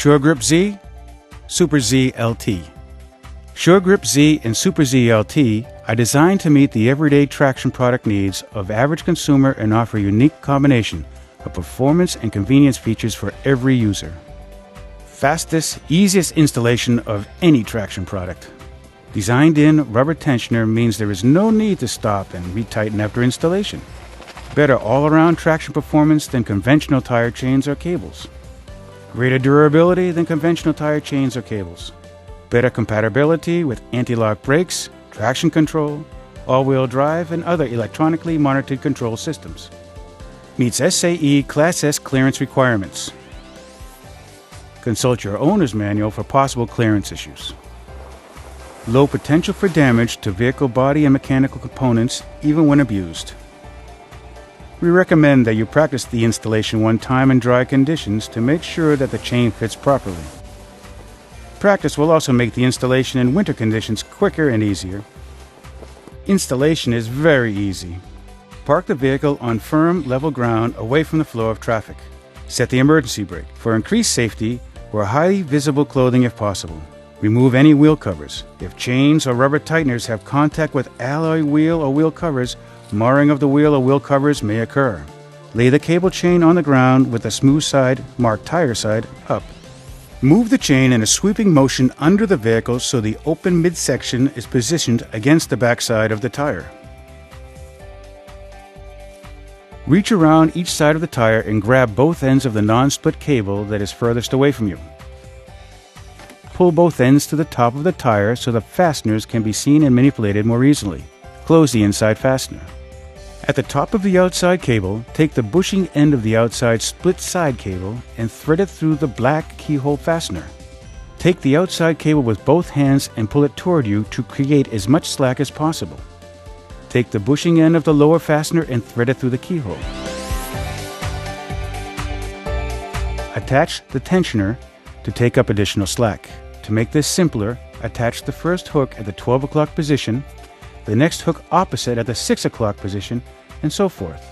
Shur Grip Z, Super Z LT. Shur Grip Z and Super Z LT are designed to meet the everyday traction product needs of average consumer and offer a unique combination of performance and convenience features for every user. Fastest, easiest installation of any traction product. Designed-in rubber tensioner means there is no need to stop and retighten after installation. Better all-around traction performance than conventional tire chains or cables. Greater durability than conventional tire chains or cables. Better compatibility with anti-lock brakes, traction control, all-wheel drive, and other electronically monitored control systems. Meets SAE Class S clearance requirements. Consult your owner's manual for possible clearance issues. Low potential for damage to vehicle body and mechanical components even when abused. We recommend that you practice the installation one time in dry conditions to make sure that the chain fits properly. Practice will also make the installation in winter conditions quicker and easier. Installation is very easy. Park the vehicle on firm, level ground away from the flow of traffic. Set the emergency brake. For increased safety, wear highly visible clothing if possible. Remove any wheel covers. If chains or rubber tighteners have contact with alloy wheel or wheel covers, marring of the wheel or wheel covers may occur. Lay the cable chain on the ground with the smooth side, marked tire side, up. Move the chain in a sweeping motion under the vehicle so the open midsection is positioned against the backside of the tire. Reach around each side of the tire and grab both ends of the non-split cable that is furthest away from you. Pull both ends to the top of the tire so the fasteners can be seen and manipulated more easily. Close the inside fastener. At the top of the outside cable, take the bushing end of the outside split side cable and thread it through the black keyhole fastener. Take the outside cable with both hands and pull it toward you to create as much slack as possible. Take the bushing end of the lower fastener and thread it through the keyhole. Attach the tensioner to take up additional slack. To make this simpler, attach the first hook at the 12 o'clock position, the next hook opposite at the 6 o'clock position, and so forth.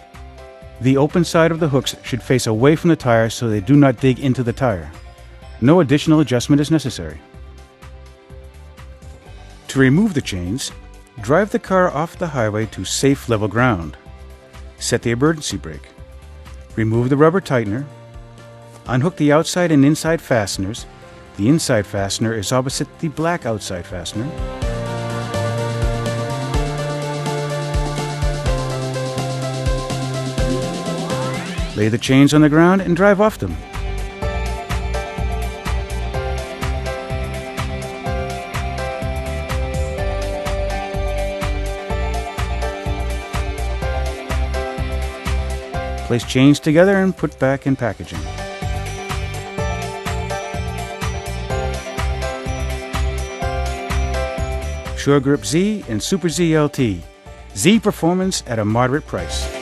The open side of the hooks should face away from the tire so they do not dig into the tire. No additional adjustment is necessary. To remove the chains, drive the car off the highway to safe level ground. Set the emergency brake. Remove the rubber tightener. Unhook the outside and inside fasteners. The inside fastener is opposite the black outside fastener. Lay the chains on the ground and drive off them. Place chains together and put back in packaging. Shur Grip Z and Super Z LT. Z performance at a moderate price.